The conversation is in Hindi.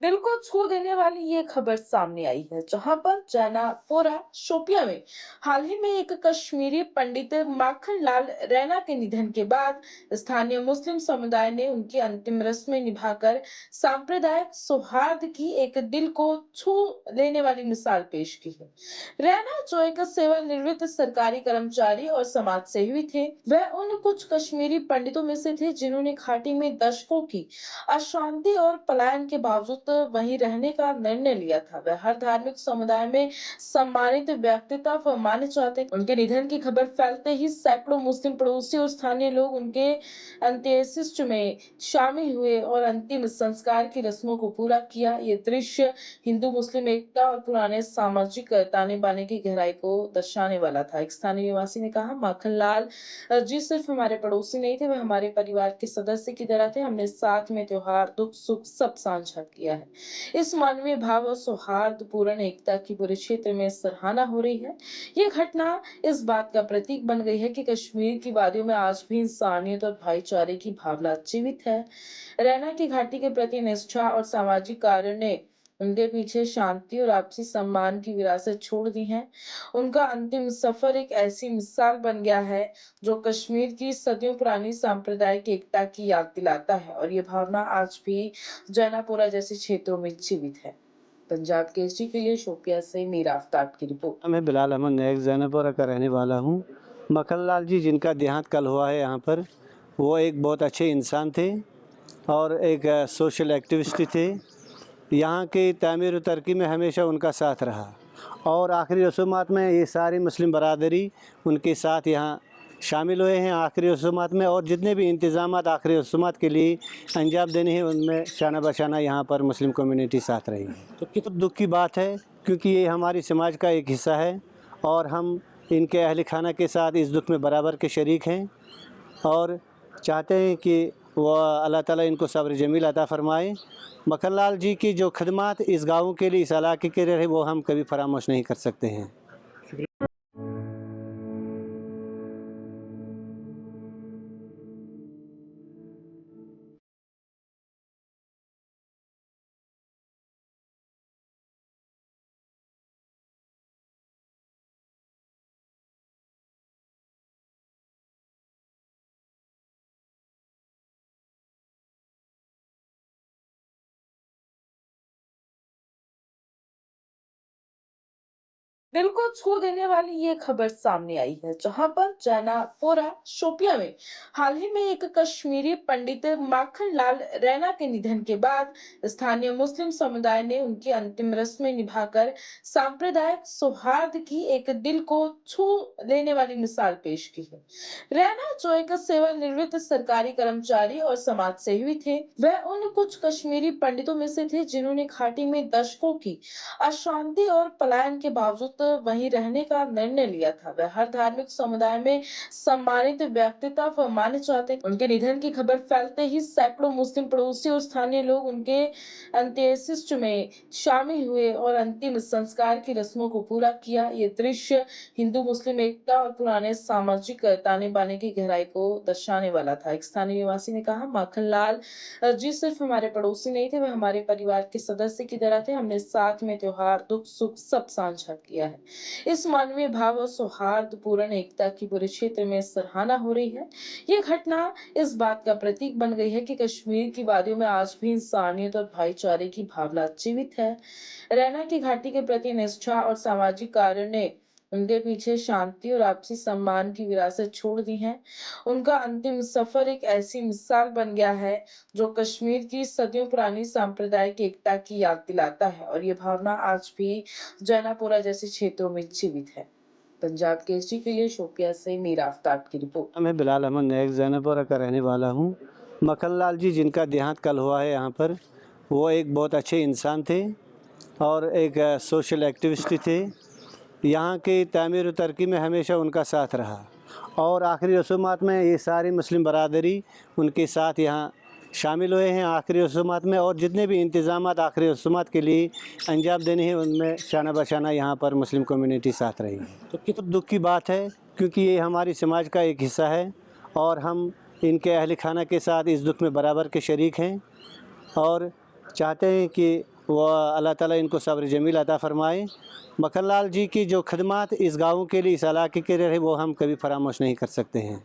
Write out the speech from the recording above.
दिल को छू देने वाली ये खबर सामने आई है जहां पर जैनापोरा शोपिया में हाल ही में एक कश्मीरी पंडित माखन लाल रैना के निधन के बाद स्थानीय मुस्लिम समुदाय ने उनकी अंतिम रस्में निभाकर सांप्रदायिक सौहार्द की एक दिल को छू लेने वाली मिसाल पेश की है। रैना जो एक सेवानिवृत्त सरकारी कर्मचारी और समाज सेवी थे, वह उन कुछ कश्मीरी पंडितों में से थे जिन्होंने घाटी में दशकों की अशांति और पलायन के बावजूद वहीं रहने का निर्णय लिया था। वह हर धार्मिक समुदाय में सम्मानित व्यक्तित्व माने जाते। उनके निधन की खबर फैलते ही सैकड़ों मुस्लिम पड़ोसी और स्थानीय लोग उनके अंत्येष्टि में शामिल हुए और अंतिम संस्कार की रस्मों को पूरा किया। ये दृश्य हिंदू मुस्लिम एकता और पुराने सामाजिक ताने बाने की गहराई को दर्शाने वाला था। एक स्थानीय निवासी ने कहा, माखनलाल जी सिर्फ हमारे पड़ोसी नहीं थे, वह हमारे परिवार के सदस्य की तरह थे। हमने साथ में त्योहार, दुख, सुख सब साझा किया है। इस मानवीय भाव और सौहार्दपूर्ण एकता की पूरे क्षेत्र में सराहना हो रही है। ये घटना इस बात का प्रतीक बन गई है कि कश्मीर की वादियों में आज भी इंसानियत और भाईचारे की भावना जीवित है। रैना की घाटी के प्रति निष्ठा और सामाजिक कार्य ने उनके पीछे शांति और आपसी सम्मान की विरासत छोड़ दी है। उनका अंतिम सफर एक ऐसी मिसाल बन गया है जो कश्मीर की सदियों पुरानी सांप्रदायिक एकता की याद दिलाता है और ये भावना आज भी जैनापुरा जैसे क्षेत्रों में जीवित है। पंजाब केसरी के लिए शोपिया से मीरा आफ्ताब की रिपोर्ट। मैं बिलाल अहमद नैक जैनपुरा का रहने वाला हूँ। मक्खनलाल जी जिनका देहांत कल हुआ है यहाँ पर, वो एक बहुत अच्छे इंसान थे और एक सोशल एक्टिविस्ट थे। यहाँ की तामीर व तरक्की में हमेशा उनका साथ रहा और आखिरी रसूमात में ये सारी मुस्लिम बरादरी उनके साथ यहाँ शामिल हुए हैं आखिरी रसूमात में, और जितने भी इंतज़ामात आखिरी रसूमात के लिए अंजाम देने हैं उनमें शाना बशाना यहाँ पर मुस्लिम कम्युनिटी साथ रही है। तो कितना दुख की बात है, क्योंकि ये हमारी समाज का एक हिस्सा है और हम इनके अहल खाना के साथ इस दुख में बराबर के शरीक हैं और चाहते हैं कि वह अल्लाह ताला इनको सब्र जमील अता फ़रमाए। मक्खनलाल जी की जो खदमात इस गाँव के लिए, इस इलाके के रहे, वो हम कभी फरामोश नहीं कर सकते हैं। दिल को छू देने वाली ये खबर सामने आई है जहां पर जैनापोरा शोपिया में हाल ही में एक कश्मीरी पंडित माखन लाल रैना के निधन के बाद स्थानीय मुस्लिम समुदाय ने उनकी अंतिम रस्में निभाकर सांप्रदायिक सौहार्द की एक दिल को छू लेने वाली मिसाल पेश की है। रैना जो एक सेवानिवृत्त सरकारी कर्मचारी और समाज सेवी थे, वह उन कुछ कश्मीरी पंडितों में से थे जिन्होंने घाटी में दशकों की अशांति और पलायन के बावजूद वहीं रहने का निर्णय लिया था। वह हर धार्मिक समुदाय में सम्मानित व्यक्तित्व माने जाते। उनके निधन की खबर फैलते ही सैकड़ों मुस्लिम पड़ोसी और स्थानीय लोग उनके अंत्येष्टि में शामिल हुए और अंतिम संस्कार की रस्मों को पूरा किया। ये दृश्य हिंदू मुस्लिम एकता और पुराने सामाजिक ताने बाने की गहराई को दर्शाने वाला था। एक स्थानीय निवासी ने कहा, माखनलाल जी सिर्फ हमारे पड़ोसी नहीं थे, वह हमारे परिवार के सदस्य की तरह थे। हमने साथ में त्योहार, दुख, सुख सब साझा किया है। इस मानवीय भाव और सौहार्दपूर्ण एकता की पूरे क्षेत्र में सराहना हो रही है। ये घटना इस बात का प्रतीक बन गई है कि कश्मीर की वादियों में आज भी इंसानियत और भाईचारे की भावना जीवित है। रैना की घाटी के प्रति निष्ठा और सामाजिक कार्य ने उनके पीछे शांति और आपसी सम्मान की विरासत छोड़ दी है। उनका अंतिम सफर एक ऐसी मिसाल बन गया है जो कश्मीर की सदियों पुरानी सांप्रदायिक एकता की याद दिलाता है और ये भावना आज भी जैनापुरा जैसे क्षेत्रों में जीवित है। पंजाब केसरी के लिए शोपिया से मीरा आफ्ताब की रिपोर्ट। मैं बिलाल अहमद नैक जैनपुरा का रहने वाला हूँ। मक्खनलाल जी जिनका देहांत कल हुआ है यहाँ पर, वो एक बहुत अच्छे इंसान थे और एक सोशल एक्टिविस्ट थे। यहाँ की तामीर व तरक्की में हमेशा उनका साथ रहा और आखिरी रसूमात में ये सारी मुस्लिम बरादरी उनके साथ यहाँ शामिल हुए हैं आखिरी रसूमात में, और जितने भी इंतज़ामात आखिरी रसूमात के लिए अंजाम देने हैं उनमें शाना बशाना यहाँ पर मुस्लिम कम्युनिटी साथ रही है। तो कितना दुख की बात है, क्योंकि ये हमारी समाज का एक हिस्सा है और हम इनके अहल खाना के साथ इस दुख में बराबर के शरीक हैं और चाहते हैं कि वो अल्लाह ताला इनको सब्र जमील अता फ़रमाए। मक्खन लाल जी की जो खिदमत इस गाँव के लिए, इस इलाके के लिए रहे, वो हम कभी फरामोश नहीं कर सकते हैं।